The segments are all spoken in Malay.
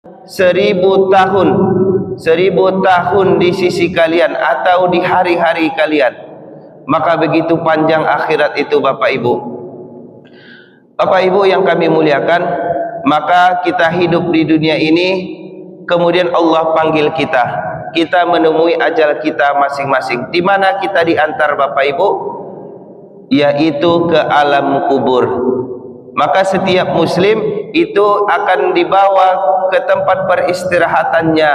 1000 tahun, 1000 tahun di sisi kalian atau di hari-hari kalian, maka begitu panjang akhirat itu Bapak Ibu. Bapak Ibu yang kami muliakan, maka kita hidup di dunia ini, kemudian Allah panggil kita, kita menemui ajal kita masing-masing. Di mana kita diantar Bapak Ibu? Yaitu ke alam kubur. Maka setiap muslim itu akan dibawa ke tempat peristirahatannya,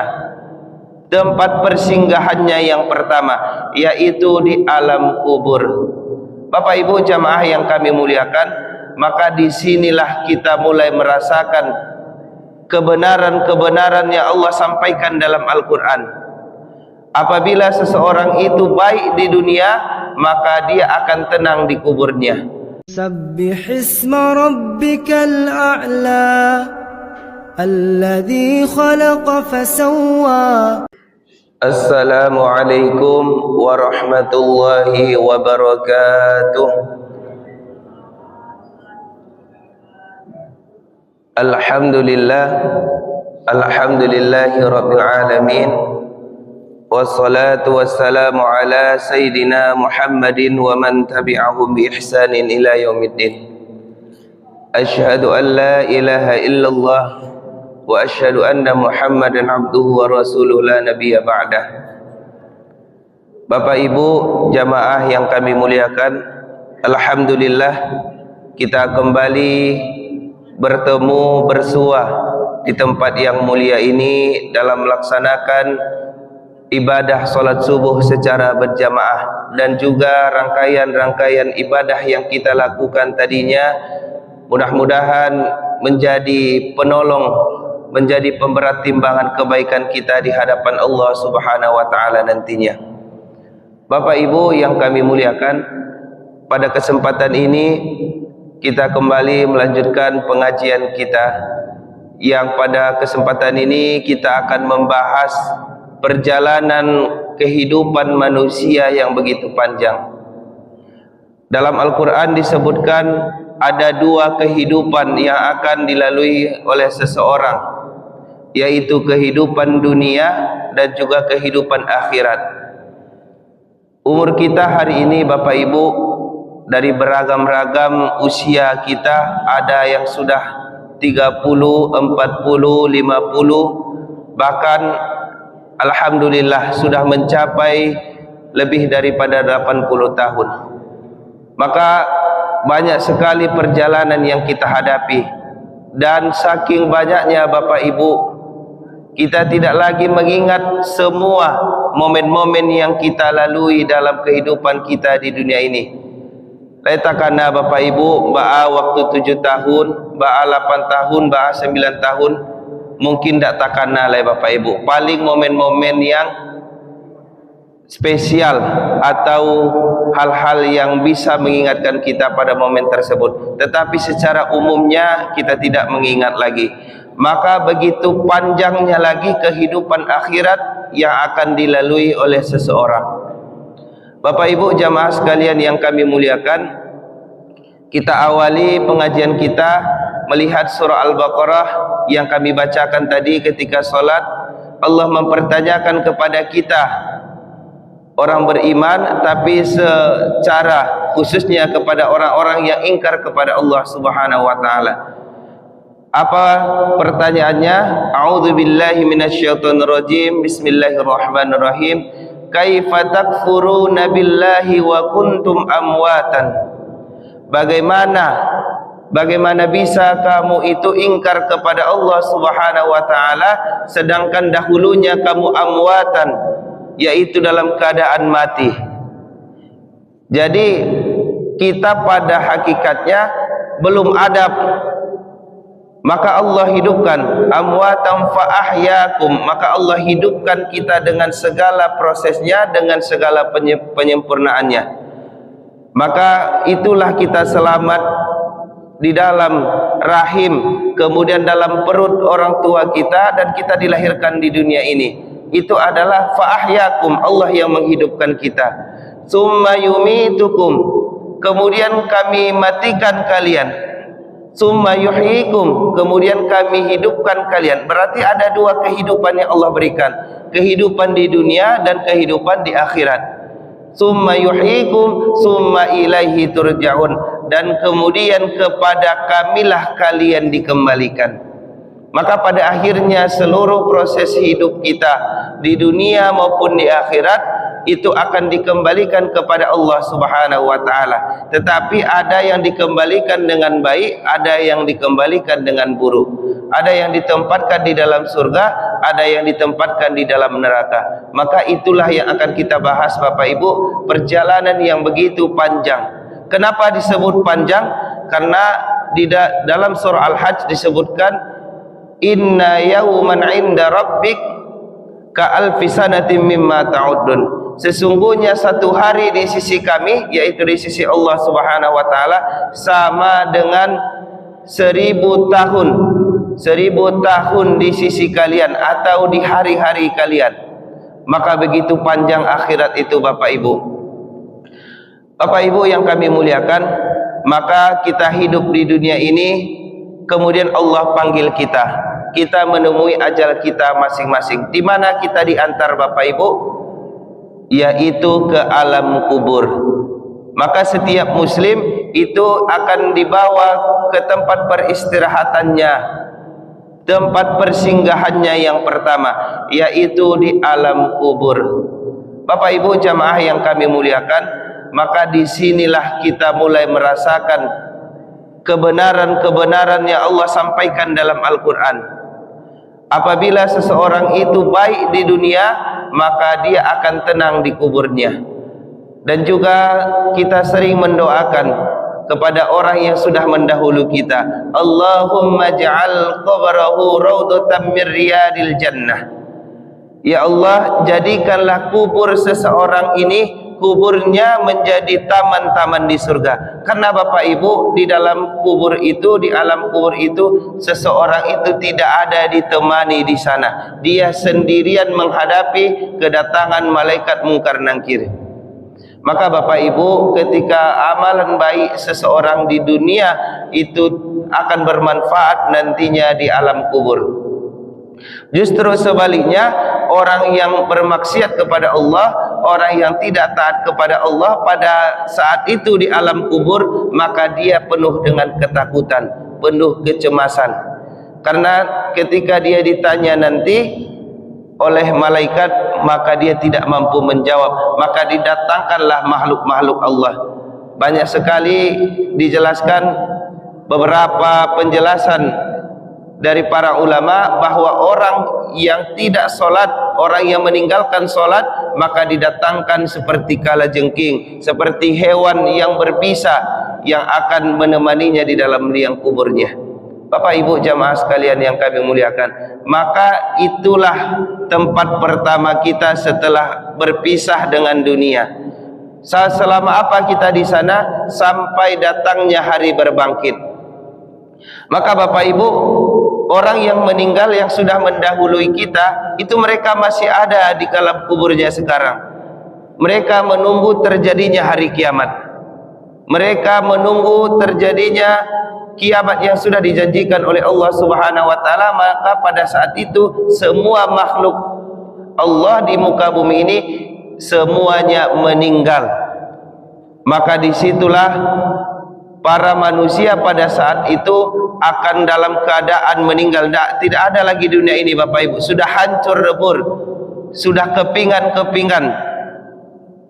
tempat persinggahannya yang pertama, yaitu di alam kubur. Bapak Ibu jamaah yang kami muliakan, maka disinilah kita mulai merasakan kebenaran-kebenaran yang Allah sampaikan dalam Al-Quran. Apabila seseorang itu baik di dunia, maka dia akan tenang di kuburnya. سبح اسم ربك الأعلى الذي خلق فسوى. Assalamualaikum warahmatullahi wabarakatuh. Alhamdulillah, alhamdulillahi rabbil alamin. Wassalatu wassalamu ala Sayyidina Muhammadin wa man tabi'ahum bi ihsanin ila yaumiddin. Asyhadu an la ilaha illallah wa asyhadu anna Muhammadan abduhu wa rasuluhu la nabiyya ba'dah. Bapak Ibu jamaah yang kami muliakan, alhamdulillah kita kembali bertemu bersua di tempat yang mulia ini dalam melaksanakan ibadah solat subuh secara berjamaah, dan juga rangkaian-rangkaian ibadah yang kita lakukan tadinya mudah-mudahan menjadi penolong, menjadi pemberat timbangan kebaikan kita di hadapan Allah Subhanahu wa taala nantinya. Bapak Ibu yang kami muliakan, pada kesempatan ini kita kembali melanjutkan pengajian kita, yang pada kesempatan ini kita akan membahas perjalanan kehidupan manusia yang begitu panjang. Dalam Al-Quran disebutkan ada 2 kehidupan yang akan dilalui oleh seseorang, yaitu kehidupan dunia dan juga kehidupan akhirat. Umur kita hari ini Bapak Ibu, dari beragam-ragam usia kita, ada yang sudah 30, 40, 50, bahkan alhamdulillah sudah mencapai lebih daripada 80 tahun. Maka banyak sekali perjalanan yang kita hadapi, dan saking banyaknya Bapak Ibu, kita tidak lagi mengingat semua momen-momen yang kita lalui dalam kehidupan kita di dunia ini. Letakana Bapak Ibu, ba'a waktu 7 tahun, ba'a 8 tahun, ba'a 9 tahun, mungkin tak takana lah Bapak Ibu. Paling momen-momen yang spesial atau hal-hal yang bisa mengingatkan kita pada momen tersebut, tetapi secara umumnya kita tidak mengingat lagi. Maka begitu panjangnya lagi kehidupan akhirat yang akan dilalui oleh seseorang. Bapak Ibu jamaah sekalian yang kami muliakan, kita awali pengajian kita melihat surah Al-Baqarah yang kami bacakan tadi ketika solat. Allah mempertanyakan kepada kita orang beriman, tapi secara khususnya kepada orang-orang yang ingkar kepada Allah Subhanahu wa taala. Apa pertanyaannya? A'udzubillahi minasyaitonirrajim. Bismillahirrahmanirrahim. Kaifa takfuruna billahi wa kuntum amwatan? Bagaimana bisa kamu itu ingkar kepada Allah Subhanahu wa taala sedangkan dahulunya kamu amwatan, yaitu dalam keadaan mati. Jadi kita pada hakikatnya belum adab, maka Allah hidupkan. Amwatan fa ahyakum, maka Allah hidupkan kita dengan segala prosesnya, dengan segala penyempurnaannya. Maka itulah kita selamat di dalam rahim, kemudian dalam perut orang tua kita, dan kita dilahirkan di dunia ini. Itu adalah fa ahyakum, Allah yang menghidupkan kita. Summa yumitukum, kemudian kami matikan kalian. summa yuhyikum, kemudian kami hidupkan kalian. Berarti ada dua kehidupan yang Allah berikan, kehidupan di dunia dan kehidupan di akhirat. Summa yuhyikum summa ilaihi turja'un, dan kemudian kepada kamilah kalian dikembalikan. Maka pada akhirnya seluruh proses hidup kita di dunia maupun di akhirat itu akan dikembalikan kepada Allah Subhanahu wa taala. Tetapi ada yang dikembalikan dengan baik, ada yang dikembalikan dengan buruk. Ada yang ditempatkan di dalam surga, ada yang ditempatkan di dalam neraka. Maka itulah yang akan kita bahas Bapak Ibu, perjalanan yang begitu panjang. Kenapa disebut panjang? Karena di dalam surah Al-Hajj disebutkan inna yawman 'inda rabbik ka alfi sanatin mimma ta'uddun. Sesungguhnya satu hari di sisi kami, yaitu di sisi Allah Subhanahu wa taala, sama dengan 1000 tahun. 1000 tahun di sisi kalian atau di hari-hari kalian. Maka begitu panjang akhirat itu Bapak Ibu. Bapak Ibu yang kami muliakan, maka kita hidup di dunia ini, kemudian Allah panggil kita. Kita menemui ajal kita masing-masing. Di mana kita diantar Bapak Ibu? Yaitu ke alam kubur. Maka setiap muslim itu akan dibawa ke tempat peristirahatannya, tempat persinggahannya yang pertama, yaitu di alam kubur. Bapak Ibu jamaah yang kami muliakan, maka disinilah kita mulai merasakan kebenaran-kebenaran yang Allah sampaikan dalam Al-Quran. Apabila seseorang itu baik di dunia, maka dia akan tenang di kuburnya. Dan juga kita sering mendoakan kepada orang yang sudah mendahulu kita, Allahumma ja'al qabrahu raudatan min riyadil jannah. Ya Allah, jadikanlah kubur seseorang ini, kuburnya menjadi taman-taman di surga. Karena Bapak Ibu, di dalam kubur itu, di alam kubur itu, seseorang itu tidak ada ditemani di sana. Dia sendirian menghadapi kedatangan malaikat mungkar nangkir. Maka Bapak Ibu, ketika amalan baik seseorang di dunia itu akan bermanfaat nantinya di alam kubur. Justru sebaliknya, orang yang bermaksiat kepada Allah, orang yang tidak taat kepada Allah, pada saat itu di alam kubur, maka dia penuh dengan ketakutan, penuh kecemasan. Karena ketika dia ditanya nanti oleh malaikat, maka dia tidak mampu menjawab. Maka didatangkanlah makhluk-makhluk Allah. Banyak sekali dijelaskan beberapa penjelasan dari para ulama bahwa orang yang tidak sholat, orang yang meninggalkan sholat, maka didatangkan seperti kalajengking, seperti hewan yang berbisa yang akan menemaninya di dalam liang kuburnya. Bapak Ibu jamaah sekalian yang kami muliakan, maka itulah tempat pertama kita setelah berpisah dengan dunia. Selama apa kita di sana? Sampai datangnya hari berbangkit. Maka Bapak Ibu, orang yang meninggal yang sudah mendahului kita, itu mereka masih ada di alam kuburnya sekarang. Mereka menunggu terjadinya hari kiamat. Mereka menunggu terjadinya kiamat yang sudah dijanjikan oleh Allah Subhanahu wa taala. Maka pada saat itu semua makhluk Allah di muka bumi ini semuanya meninggal. Maka disitulah para manusia pada saat itu akan dalam keadaan meninggal. Tidak ada lagi dunia ini Bapak Ibu, sudah hancur lebur, sudah kepingan-kepingan.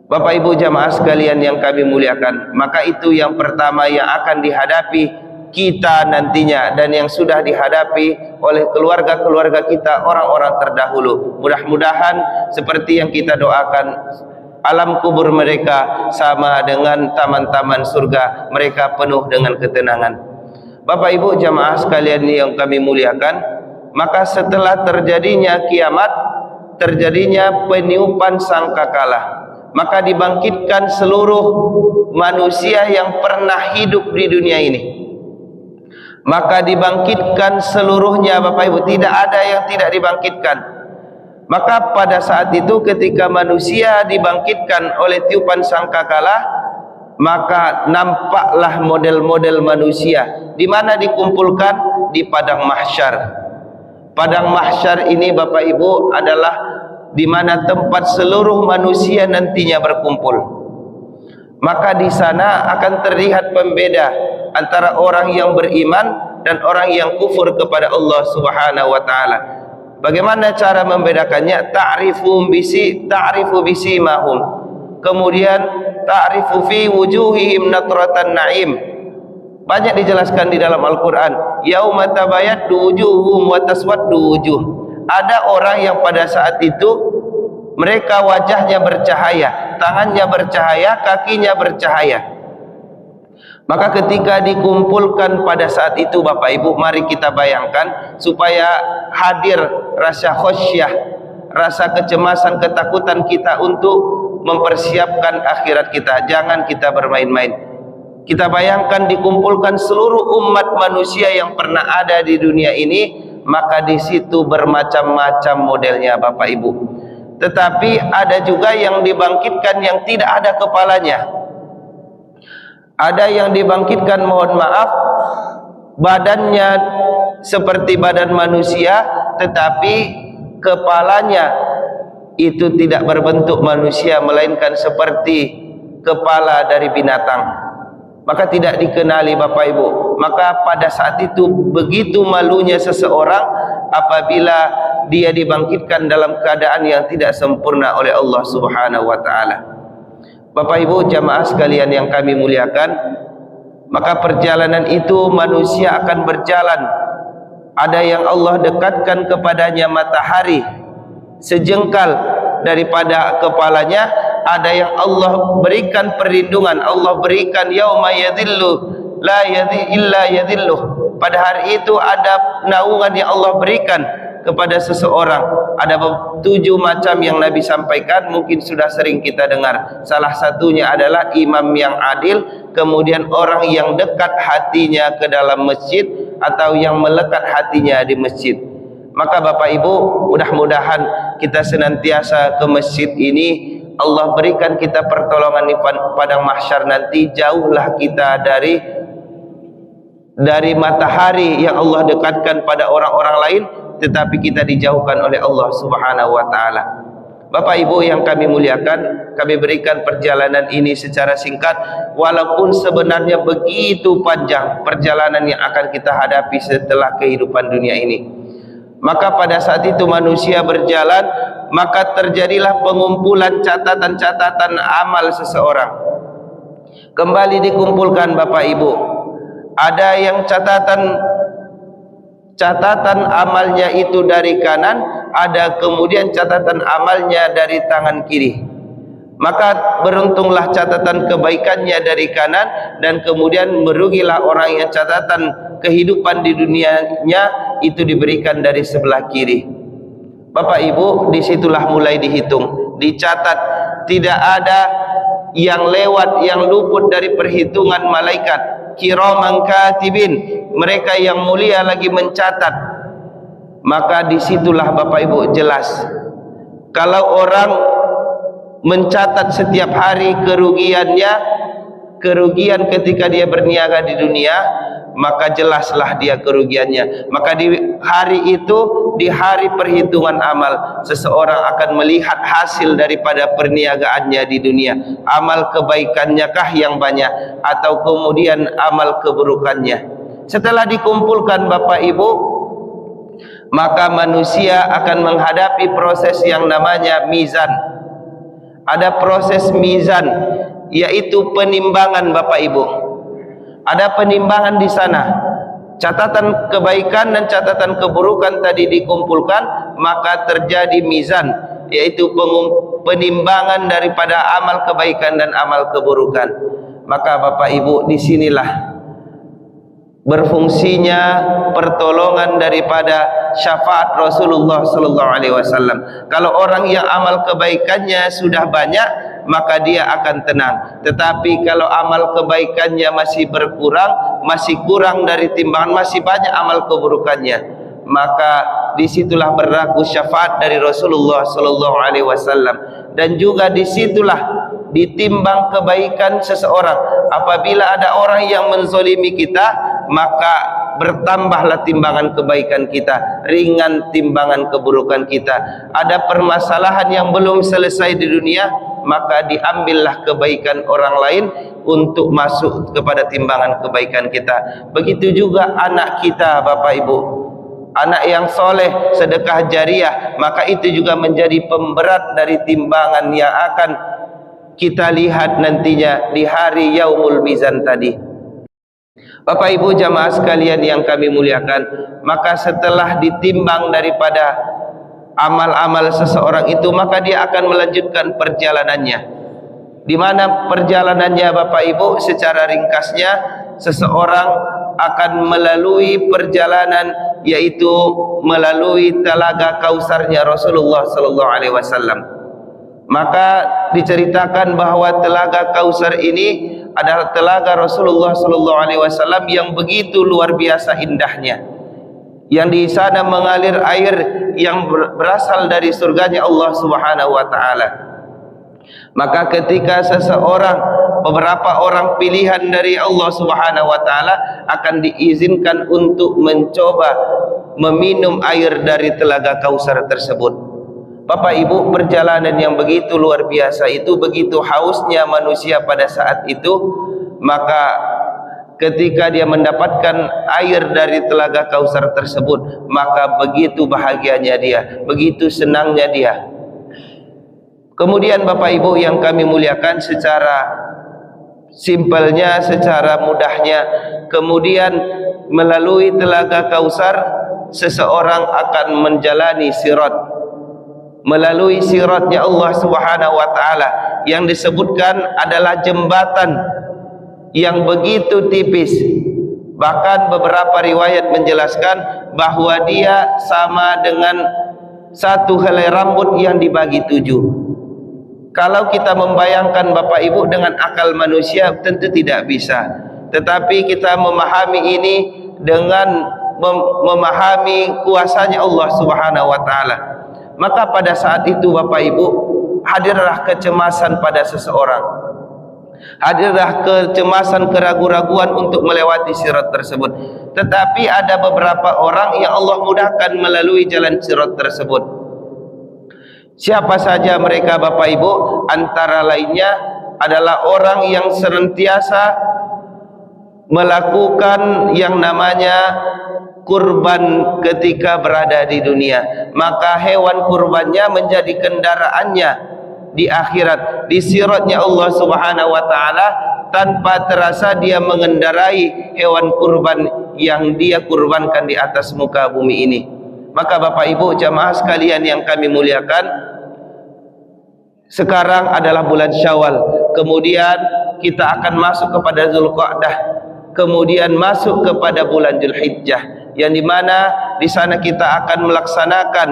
Bapak Ibu jamaah sekalian yang kami muliakan, maka itu yang pertama yang akan dihadapi kita nantinya, dan yang sudah dihadapi oleh keluarga-keluarga kita, orang-orang terdahulu. Mudah-mudahan seperti yang kita doakan, alam kubur mereka sama dengan taman-taman surga, mereka penuh dengan ketenangan. Bapak Ibu jamaah sekalian yang kami muliakan, maka setelah terjadinya kiamat, terjadinya peniupan sangkakala, maka dibangkitkan seluruh manusia yang pernah hidup di dunia ini. Maka dibangkitkan seluruhnya Bapak Ibu, tidak ada yang tidak dibangkitkan. Maka pada saat itu ketika manusia dibangkitkan oleh tiupan sangkakala, maka nampaklah model-model manusia. Di mana dikumpulkan? Di padang mahsyar. Padang mahsyar ini Bapak Ibu adalah di mana tempat seluruh manusia nantinya berkumpul. Maka di sana akan terlihat pembeda antara orang yang beriman dan orang yang kufur kepada Allah Subhanahu wa taala. Bagaimana cara membedakannya? Ta'rifu bisimahum. Kemudian ta'rifu fi wujuhihim natratan na'im. Banyak dijelaskan di dalam Al-Qur'an. Yauma tabayyaddu wujuhum wa taswaddu wujuh. Ada orang yang pada saat itu mereka wajahnya bercahaya, tangannya bercahaya, kakinya bercahaya. Maka ketika dikumpulkan pada saat itu Bapak Ibu, mari kita bayangkan supaya hadir rasa khasyah, rasa kecemasan, ketakutan kita untuk mempersiapkan akhirat kita. Jangan kita bermain-main. Kita bayangkan dikumpulkan seluruh umat manusia yang pernah ada di dunia ini, maka di situ bermacam-macam modelnya Bapak Ibu. Tetapi ada juga yang dibangkitkan yang tidak ada kepalanya. Ada yang dibangkitkan, mohon maaf, badannya seperti badan manusia, tetapi kepalanya itu tidak berbentuk manusia, melainkan seperti kepala dari binatang. Maka tidak dikenali Bapak Ibu. Maka pada saat itu begitu malunya seseorang apabila dia dibangkitkan dalam keadaan yang tidak sempurna oleh Allah Subhanahu wa taala. Bapak Ibu jamaah sekalian yang kami muliakan, maka perjalanan itu manusia akan berjalan. Ada yang Allah dekatkan kepadanya matahari sejengkal daripada kepalanya, ada yang Allah berikan perlindungan. Allah berikan yauma yadhillu la illa yadhilluh. Pada hari itu ada naungan yang Allah berikan kepada seseorang. Ada 7 macam yang Nabi sampaikan, mungkin sudah sering kita dengar. Salah satunya adalah imam yang adil, kemudian orang yang dekat hatinya ke dalam masjid atau yang melekat hatinya di masjid. Maka Bapak Ibu, mudah-mudahan kita senantiasa ke masjid ini. Allah berikan kita pertolongan di padang mahsyar nanti. Jauhlah kita dari matahari yang Allah dekatkan pada orang-orang lain, tetapi kita dijauhkan oleh Allah Subhanahu wa taala. Bapak Ibu yang kami muliakan, kami berikan perjalanan ini secara singkat, walaupun sebenarnya begitu panjang perjalanan yang akan kita hadapi setelah kehidupan dunia ini. Maka pada saat itu manusia berjalan, maka terjadilah pengumpulan catatan-catatan amal seseorang. Kembali dikumpulkan Bapak Ibu. Ada yang catatan amalnya itu dari kanan, ada kemudian catatan amalnya dari tangan kiri. Maka beruntunglah catatan kebaikannya dari kanan, dan kemudian merugilah orang yang catatan kehidupan di dunianya itu diberikan dari sebelah kiri. Bapak Ibu, disitulah mulai dihitung, dicatat. Tidak ada yang lewat, yang luput dari perhitungan malaikat. Kiraman katibin, mereka yang mulia lagi mencatat. Maka disitulah Bapak Ibu jelas, kalau orang mencatat setiap hari kerugian ketika dia berniaga di dunia, maka jelaslah dia kerugiannya. Maka di hari itu, di hari perhitungan amal, seseorang akan melihat hasil daripada perniagaannya di dunia. Amal kebaikannya kah yang banyak, atau kemudian amal keburukannya. Setelah dikumpulkan Bapak Ibu, maka manusia akan menghadapi proses yang namanya mizan. Ada proses mizan, yaitu penimbangan Bapak Ibu. Ada penimbangan di sana. Catatan kebaikan dan catatan keburukan tadi dikumpulkan, maka terjadi mizan, yaitu penimbangan daripada amal kebaikan dan amal keburukan. Maka Bapak Ibu, disinilah berfungsinya pertolongan daripada syafaat Rasulullah sallallahu alaihi wasallam. Kalau orang yang amal kebaikannya sudah banyak, maka dia akan tenang. Tetapi kalau amal kebaikannya masih berkurang, masih kurang dari timbangan, masih banyak amal keburukannya, maka disitulah berlaku syafaat dari Rasulullah sallallahu alaihi wasallam. Dan juga disitulah ditimbang kebaikan seseorang. Apabila ada orang yang menzolimi kita, maka bertambahlah timbangan kebaikan kita, ringan timbangan keburukan kita. Ada permasalahan yang belum selesai di dunia, maka diambillah kebaikan orang lain untuk masuk kepada timbangan kebaikan kita. Begitu juga anak kita, Bapak Ibu, anak yang soleh, sedekah jariah, maka itu juga menjadi pemberat dari timbangan yang akan kita lihat nantinya di hari yaumul mizan tadi. Bapak Ibu jamaah sekalian yang kami muliakan, maka setelah ditimbang daripada amal-amal seseorang itu, maka dia akan melanjutkan perjalanannya. Di mana perjalanannya Bapak Ibu? Secara ringkasnya, seseorang akan melalui perjalanan, yaitu melalui telaga Kausarnya Rasulullah sallallahu alaihi wasallam. Maka diceritakan bahwa telaga Kausar ini adalah telaga Rasulullah sallallahu alaihi wasallam yang begitu luar biasa indahnya, yang di sana mengalir air yang berasal dari surganya Allah Subhanahu wa taala. Maka ketika seseorang, beberapa orang pilihan dari Allah Subhanahu wa taala akan diizinkan untuk mencoba meminum air dari telaga Kausar tersebut. Bapak Ibu, perjalanan yang begitu luar biasa itu, begitu hausnya manusia pada saat itu, maka ketika dia mendapatkan air dari telaga Kausar tersebut, maka begitu bahagianya dia, begitu senangnya dia. Kemudian Bapak Ibu yang kami muliakan, secara simpelnya, secara mudahnya, kemudian melalui telaga Kausar seseorang akan menjalani sirat. Melalui siratnya Allah Subhanahu wa taala yang disebutkan adalah jembatan yang begitu tipis. Bahkan beberapa riwayat menjelaskan bahwa dia sama dengan satu helai rambut yang dibagi 7. Kalau kita membayangkan Bapak Ibu dengan akal manusia tentu tidak bisa. Tetapi kita memahami ini dengan memahami kuasanya Allah Subhanahu wa taala. Maka pada saat itu Bapak Ibu, hadirlah kecemasan pada seseorang. Hadirlah kecemasan, keraguan-raguan untuk melewati sirat tersebut. Tetapi ada beberapa orang yang Allah mudahkan melalui jalan sirat tersebut. Siapa saja mereka Bapak Ibu? Antara lainnya adalah orang yang senantiasa melakukan yang namanya kurban ketika berada di dunia. Maka hewan kurbannya menjadi kendaraannya di akhirat, di siratnya Allah Subhanahu wa taala. Tanpa terasa dia mengendarai hewan kurban yang dia kurbankan di atas muka bumi ini. Maka Bapak Ibu jamaah sekalian yang kami muliakan, sekarang adalah bulan Syawal, kemudian kita akan masuk kepada Zulqa'dah, kemudian masuk kepada bulan Zulhijjah, yang dimana di sana kita akan melaksanakan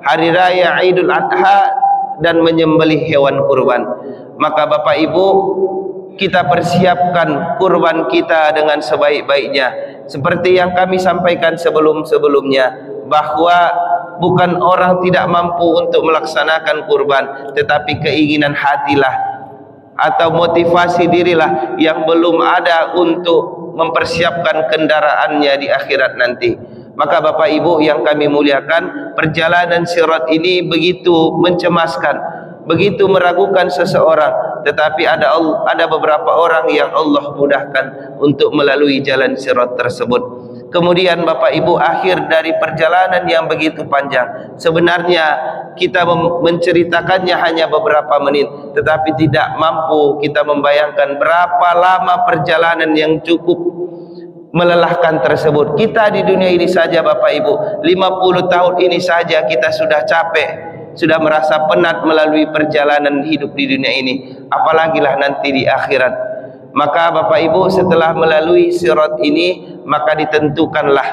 hari raya Idul Adha dan menyembelih hewan kurban. Maka Bapak Ibu, kita persiapkan kurban kita dengan sebaik-baiknya. Seperti yang kami sampaikan sebelum-sebelumnya, bahwa bukan orang tidak mampu untuk melaksanakan kurban, tetapi keinginan hatilah atau motivasi dirilah yang belum ada untuk mempersiapkan kendaraannya di akhirat nanti. Maka Bapak Ibu yang kami muliakan, perjalanan sirat ini begitu mencemaskan, begitu meragukan seseorang, tetapi ada beberapa orang yang Allah mudahkan untuk melalui jalan sirat tersebut. Kemudian Bapak Ibu, akhir dari perjalanan yang begitu panjang, sebenarnya kita menceritakannya hanya beberapa menit, tetapi tidak mampu kita membayangkan berapa lama perjalanan yang cukup melelahkan tersebut. Kita di dunia ini saja Bapak Ibu, 50 tahun ini saja kita sudah capek, sudah merasa penat melalui perjalanan hidup di dunia ini, apalagilah nanti di akhirat. Maka Bapak Ibu, setelah melalui sirat ini, maka ditentukanlah,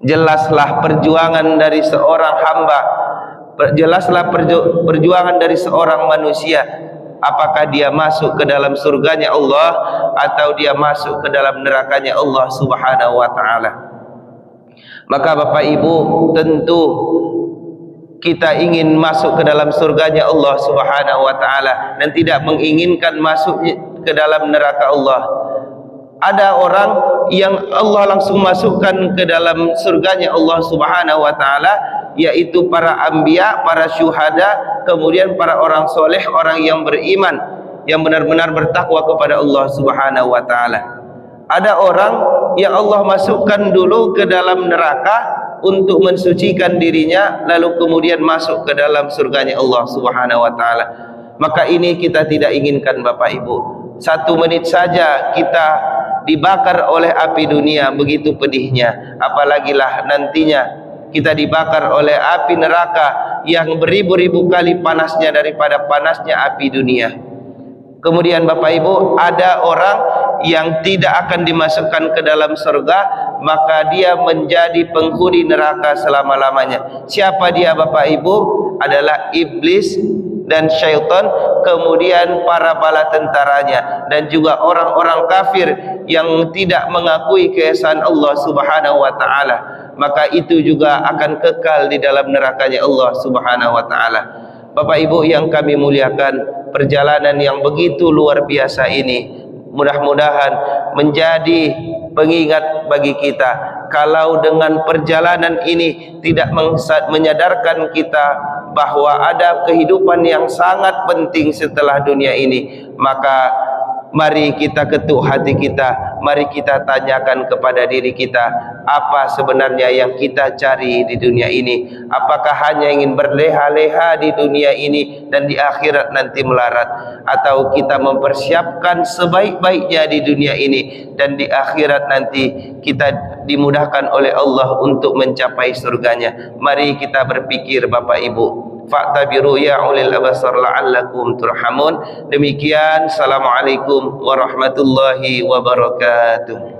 jelaslah perjuangan dari seorang hamba, jelaslah perjuangan dari seorang manusia, apakah dia masuk ke dalam surganya Allah atau dia masuk ke dalam nerakanya Allah Subhanahu wa taala. Maka Bapak Ibu, tentu kita ingin masuk ke dalam surganya Allah Subhanahu wa taala dan tidak menginginkan masuk ke dalam neraka Allah. Ada orang yang Allah langsung masukkan ke dalam surganya Allah Subhanahu wa taala, yaitu para anbiya, para syuhada, kemudian para orang soleh, orang yang beriman, yang benar-benar bertakwa kepada Allah Subhanahu wa taala. Ada orang yang Allah masukkan dulu ke dalam neraka untuk mensucikan dirinya, lalu kemudian masuk ke dalam surganya Allah Subhanahu wa taala. Maka ini kita tidak inginkan Bapak Ibu. 1 menit saja kita dibakar oleh api dunia, begitu pedihnya, apalagilah nantinya kita dibakar oleh api neraka yang beribu-ribu kali panasnya daripada panasnya api dunia. Kemudian Bapak Ibu, ada orang yang tidak akan dimasukkan ke dalam surga, maka dia menjadi penghuni neraka selama-lamanya. Siapa dia Bapak Ibu? Adalah iblis dan syaitan, kemudian para bala tentaranya, dan juga orang-orang kafir yang tidak mengakui keesaan Allah Subhanahu wa taala. Maka itu juga akan kekal di dalam nerakanya Allah Subhanahu wa taala. Bapak Ibu yang kami muliakan, perjalanan yang begitu luar biasa ini mudah-mudahan menjadi pengingat bagi kita. Kalau dengan perjalanan ini tidak menyadarkan kita bahwa ada kehidupan yang sangat penting setelah dunia ini, maka mari kita ketuk hati kita, mari kita tanyakan kepada diri kita, apa sebenarnya yang kita cari di dunia ini? Apakah hanya ingin berleha-leha di dunia ini dan di akhirat nanti melarat, atau kita mempersiapkan sebaik-baiknya di dunia ini dan di akhirat nanti kita dimudahkan oleh Allah untuk mencapai surganya? Mari kita berpikir Bapak Ibu. Fa'tabiru ya ulil abasar la'allakum turhamun. Demikian, assalamualaikum warahmatullahi wabarakatuh.